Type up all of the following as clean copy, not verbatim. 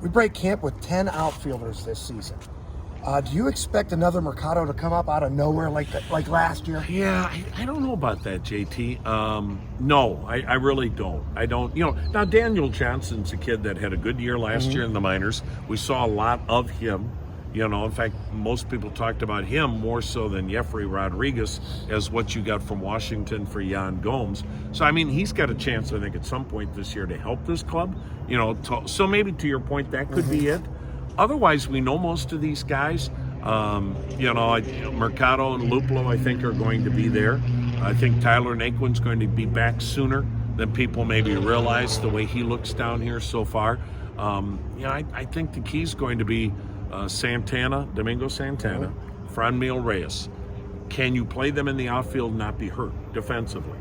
We break camp with 10 outfielders this season. Do you expect another Mercado to come up out of nowhere like last year? Yeah, I don't know about that, JT. No, I really don't. I don't. Now Daniel Johnson's a kid that had a good year last year in the minors. We saw a lot of him. In fact, most people talked about him more so than Jeffrey Rodriguez as what you got from Washington for Yan Gomes. So, I mean, he's got a chance, I think, at some point this year to help this club. So maybe to your point, that could be it. Otherwise, we know most of these guys. Mercado and Luplo, I think, are going to be there. I think Tyler Naquin's going to be back sooner than people maybe realize the way he looks down here so far. I think the key is going to be Domingo Santana, Franmil Reyes. Can you play them in the outfield and not be hurt defensively?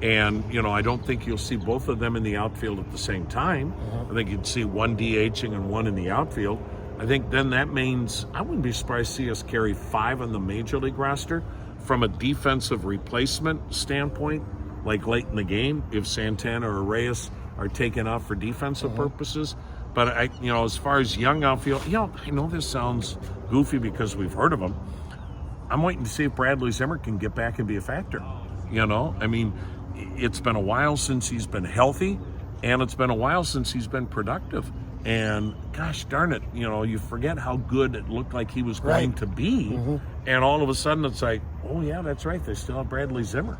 And, I don't think you'll see both of them in the outfield at the same time. I think you'd see one DHing and one in the outfield. I think then that means I wouldn't be surprised to see us carry 5 on the major league roster from a defensive replacement standpoint, like late in the game, if Santana or Reyes are taken out for defensive purposes. But as far as young outfield, I know this sounds goofy because we've heard of him. I'm waiting to see if Bradley Zimmer can get back and be a factor. I mean, it's been a while since he's been healthy, and it's been a while since he's been productive. And gosh darn it, you forget how good it looked like he was going to be. And all of a sudden it's like, oh yeah, that's right, they still have Bradley Zimmer.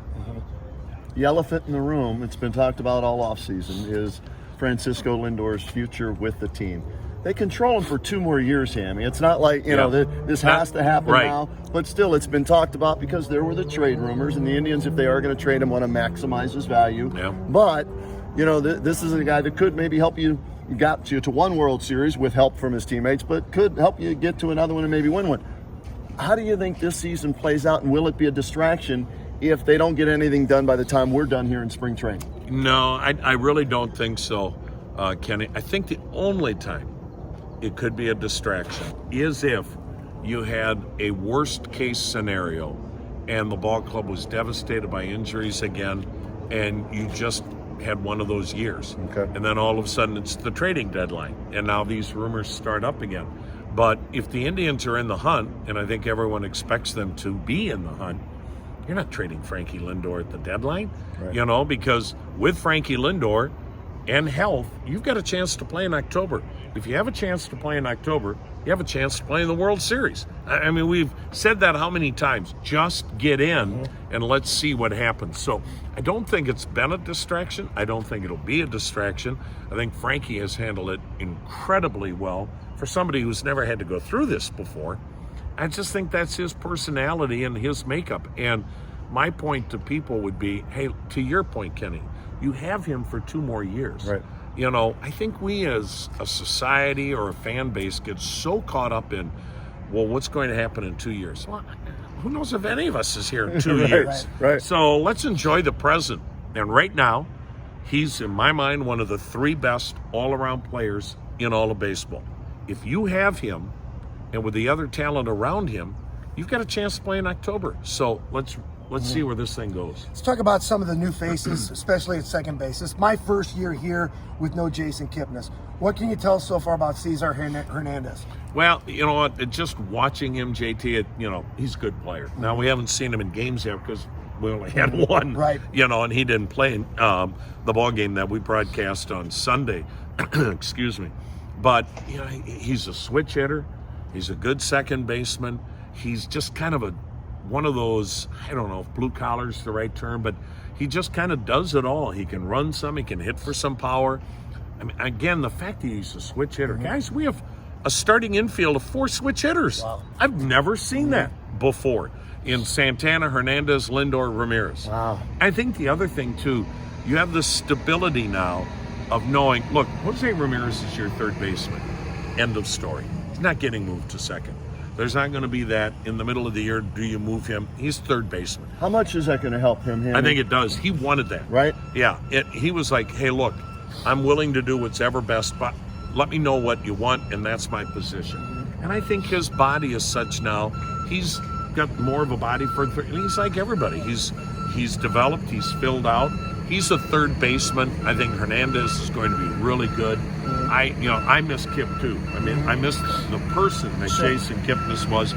The elephant in the room, it's been talked about all offseason, is Francisco Lindor's future with the team. They control him for 2 more years, Hammy. It's not like, this has to happen now. But still, it's been talked about because there were the trade rumors, and the Indians, if they are going to trade him, want to maximize his value. Yeah. But, this is a guy that could maybe help you, got you to 1 World Series with help from his teammates, but could help you get to another one and maybe win one. How do you think this season plays out, and will it be a distraction if they don't get anything done by the time we're done here in spring training? No, I really don't think so, Kenny. I think the only time it could be a distraction is if you had a worst case scenario and the ball club was devastated by injuries again, and you just had one of those years. Okay. And then all of a sudden it's the trading deadline, and now these rumors start up again. But if the Indians are in the hunt, and I think everyone expects them to be in the hunt, you're not trading Frankie Lindor at the deadline, because with Frankie Lindor and health, you've got a chance to play in October. If you have a chance to play in October, you have a chance to play in the World Series. I mean, we've said that how many times? Just get in and let's see what happens. So I don't think it's been a distraction. I don't think it'll be a distraction. I think Frankie has handled it incredibly well for somebody who's never had to go through this before. I just think that's his personality and his makeup. And my point to people would be, hey, to your point, Kenny, you have him for 2 more years. Right. I think we as a society or a fan base get so caught up in, well, what's going to happen in 2 years? Well, who knows if any of us is here in 2 years? Right. So let's enjoy the present. And right now, he's, in my mind, one of the 3 best all-around players in all of baseball. If you have him, and with the other talent around him, you've got a chance to play in October. So let's see where this thing goes. Let's talk about some of the new faces, especially at second base. It's my first year here with no Jason Kipnis. What can you tell us so far about Cesar Hernandez? Well, you know what? Just watching him, JT, he's a good player. Now, we haven't seen him in games yet because we only had one, right? And he didn't play in the ball game that we broadcast on Sunday. Excuse me. But, he's a switch hitter. He's a good second baseman. He's just kind of one of those, I don't know if blue collar is the right term, but he just kind of does it all. He can run some, he can hit for some power. I mean, again, the fact that he's a switch hitter. Guys, we have a starting infield of 4 switch hitters. Wow. I've never seen that before in Santana, Hernandez, Lindor, Ramirez. Wow. I think the other thing, too, you have the stability now of knowing, look, Jose Ramirez is your third baseman. End of story. He's not getting moved to second. There's not going to be that in the middle of the year, do you move him? He's third baseman. How much is that going to help him? I think it does. He wanted that. Right? Yeah. He was like, hey, look, I'm willing to do what's ever best, but let me know what you want, and that's my position. And I think his body is such now, he's got more of a body for third. He's like everybody. He's developed. He's filled out. He's a third baseman. I think Hernandez is going to be really good. I miss Kip too. I mean, I miss the person that Jason Kipnis was.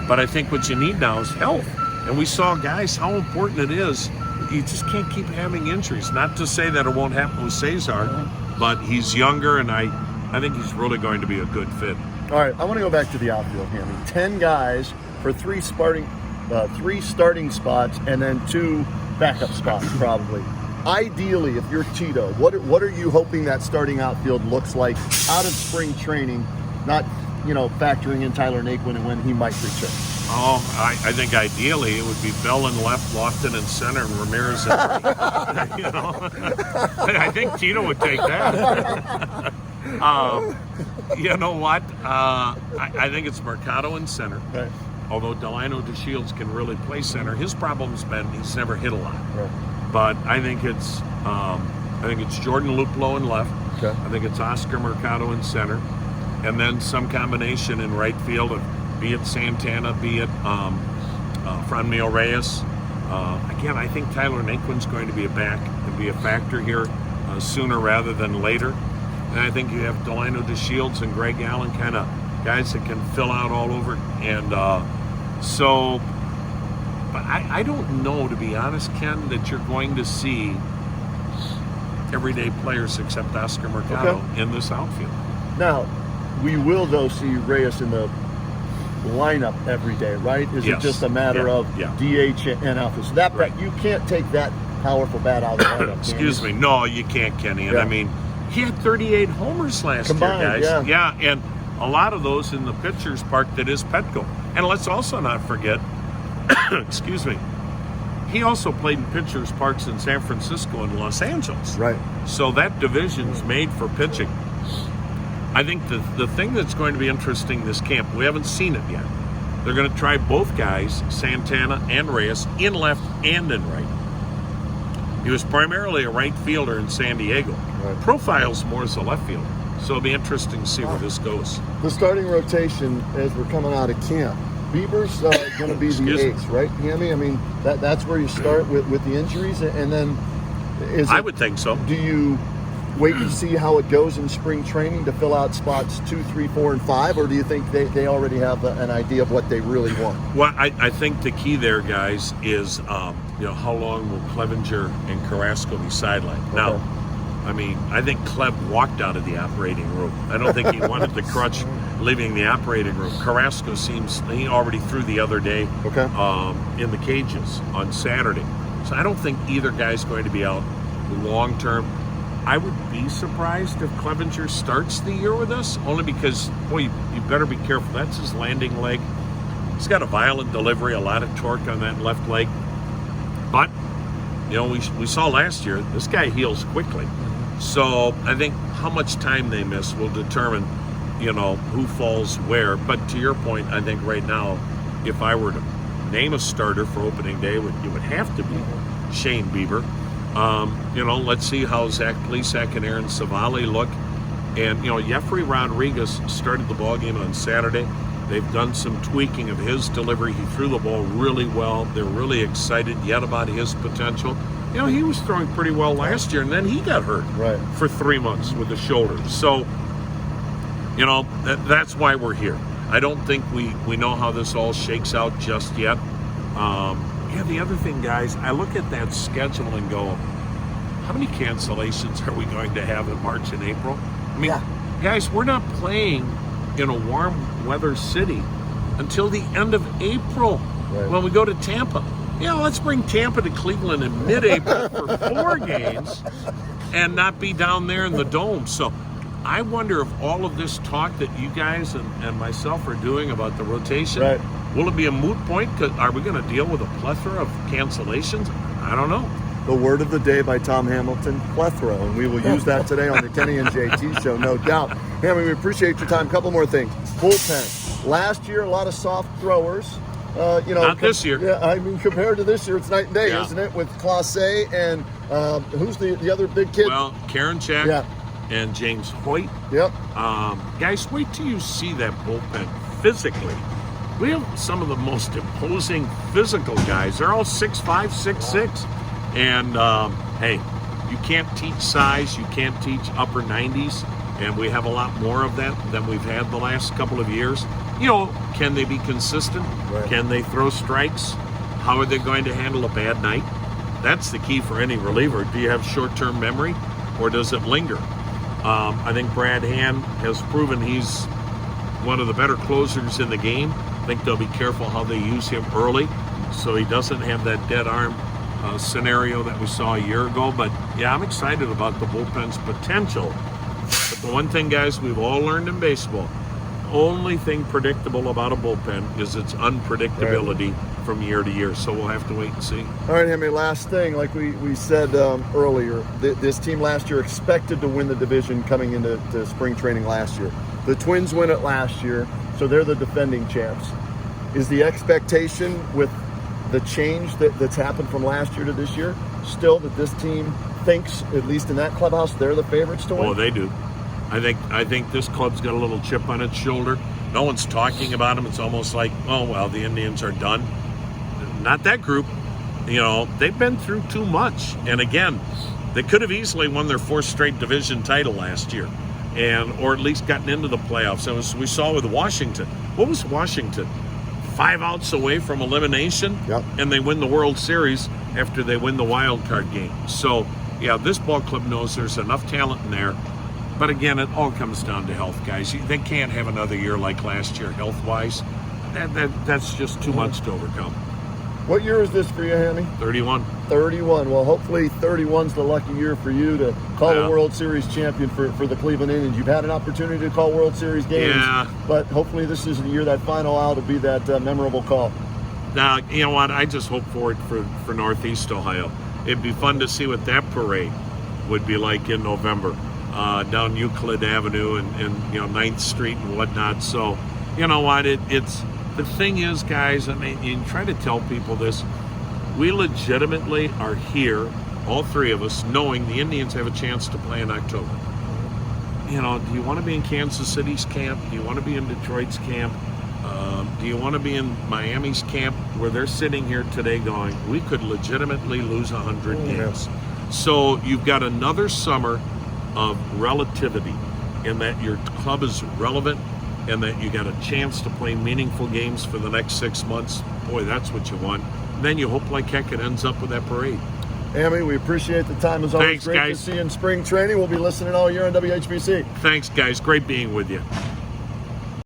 But I think what you need now is health. And we saw, guys, how important it is. You just can't keep having injuries. Not to say that it won't happen with Cesar, but he's younger, and I think he's really going to be a good fit. All right, I want to go back to the outfield, Hammy. 10 guys for three starting spots and then 2 backup spots, probably. Ideally, if you're Tito, what are you hoping that starting outfield looks like out of spring training, not factoring in Tyler Naquin and when he might return? Oh, I think ideally it would be Bell in left, Lofton in center, and Ramirez in I think Tito would take that. You know what? I think it's Mercado in center. Right. Although Delano DeShields can really play center, his problem's been he's never hit a lot. Right. But I think it's Jordan Luplow in left. Okay. I think it's Oscar Mercado in center, and then some combination in right field of be it Santana, be it Franmil Reyes. Again, I think Tyler Naquin's going to be a factor here sooner rather than later. And I think you have Delano DeShields and Greg Allen, kind of guys that can fill out all over. And but I don't know, to be honest, Ken, that you're going to see everyday players except Oscar Mercado in this outfield. Now, we will, though, see Reyes in the lineup every day, right? Is it just a matter of DH and outfield? So that you can't take that powerful bat out of the lineup. Excuse me. No, you can't, Kenny. And I mean, he had 38 homers last combined, year, guys. Yeah, and a lot of those in the pitcher's park that is Petco. And let's also not forget, excuse me, he also played in pitcher's parks in San Francisco and Los Angeles. Right. So that division's made for pitching. I think the thing that's going to be interesting this camp, we haven't seen it yet. They're going to try both guys, Santana and Reyes, in left and in right. He was primarily a right fielder in San Diego. Right. Profiles more as a left fielder. So it'll be interesting to see where this goes. The starting rotation as we're coming out of camp. Bieber's going to be the ace, right, Hammy? I mean, that's where you start with the injuries, and then I would think so. Do you wait to see how it goes in spring training to fill out spots 2, 3, 4, and 5, or do you think they already have an idea of what they really want? Well, I think the key there, guys, is how long will Clevenger and Carrasco be sidelined? Okay. Now, I mean, I think Cleb walked out of the operating room. I don't think he wanted the crutch leaving the operating room. Carrasco he already threw the other day in the cages on Saturday. So I don't think either guy's going to be out long term. I would be surprised if Clevenger starts the year with us, only because, boy, you better be careful. That's his landing leg. He's got a violent delivery, a lot of torque on that left leg. But, we saw last year, this guy heals quickly. So I think how much time they miss will determine, who falls where. But to your point, I think right now, if I were to name a starter for opening day, it would have to be Shane Bieber. Let's see how Zach Plesac and Aaron Savali look. And, Jeffrey Rodriguez started the ballgame on Saturday. They've done some tweaking of his delivery. He threw the ball really well. They're really excited yet about his potential. He was throwing pretty well last year, and then he got hurt for 3 months with the shoulder. So, that's why we're here. I don't think we know how this all shakes out just yet. The other thing, guys, I look at that schedule and go, how many cancellations are we going to have in March and April? I mean, guys, we're not playing in a warm weather city until the end of April when we go to Tampa. Let's bring Tampa to Cleveland in mid-April for 4 games and not be down there in the dome. So I wonder if all of this talk that you guys and myself are doing about the rotation, will it be a moot point? Are we going to deal with a plethora of cancellations? I don't know. The word of the day by Tom Hamilton, plethora, and we will use that today on the Kenny and JT show, no doubt. Hammy, we appreciate your time. Couple more things. Bullpen. Last year, a lot of soft throwers. Not this year. Yeah, I mean, compared to this year, it's night and day, isn't it? With Clase and who's the other big kid? Well, Karen Check and James Hoyt. Yep. Guys, wait till you see that bullpen physically. We have some of the most imposing physical guys. They're all 6'5", 6'6". And, hey, you can't teach size. You can't teach upper 90s. and we have a lot more of that than we've had the last couple of years. You know, can they be consistent? Right. Can they throw strikes? How are they going to handle a bad night? That's the key for any reliever. Do you have short-term memory, or does it linger? I think Brad Hand has proven he's one of the better closers in the game. I think they'll be careful how they use him early so he doesn't have that dead arm scenario that we saw a year ago. But yeah, I'm excited about the bullpen's potential. But the one thing, guys, we've all learned in baseball, only thing predictable about a bullpen is its unpredictability from year to year. So we'll have to wait and see. All right, Henry, last thing, like we said earlier, this team last year expected to win the division coming into spring training last year. The Twins win it last year, so they're the defending champs. Is the expectation with the change that's happened from last year to this year still that this team thinks, at least in that clubhouse, they're the favorites to win? Oh, they do. I think this club's got a little chip on its shoulder. No one's talking about them. It's almost like, oh, well, the Indians are done. Not that group. You know, they've been through too much. And again, they could have easily won their 4th straight division title last year, or at least gotten into the playoffs. As we saw with Washington. What was Washington? 5 outs away from elimination, Yep. And they win the World Series after they win the wild card game. So, yeah, this ball club knows there's enough talent in there. But again, it all comes down to health, guys. They can't have another year like last year health-wise. That's just too much to overcome. What year is this for you, Hammy? 31. 31. Well, hopefully 31's the lucky year for you to call Yeah. a World Series champion for the Cleveland Indians. You've had an opportunity to call World Series games, Yeah. but hopefully this is the year that final out will be that memorable call. Now, you know what? I just hope for it for Northeast Ohio. It'd be fun to see what that parade would be like in November down Euclid Avenue and 9th Street and whatnot. So, you know what? It's the thing is, guys, I mean, you try to tell people this. We legitimately are here, all three of us, knowing the Indians have a chance to play in October. You know, do you want to be in Kansas City's camp? Do you want to be in Detroit's camp? Do you want to be in Miami's camp where they're sitting here today going, we could legitimately lose 100 games? So you've got another summer of relativity in that your club is relevant and that you got a chance to play meaningful games for the next 6 months. Boy, that's what you want. And then you hope like heck it ends up with that parade. Amy, we appreciate the time. As always, Thanks, great guys. to see you in spring training. We'll be listening all year on WHBC. Thanks, guys. Great being with you.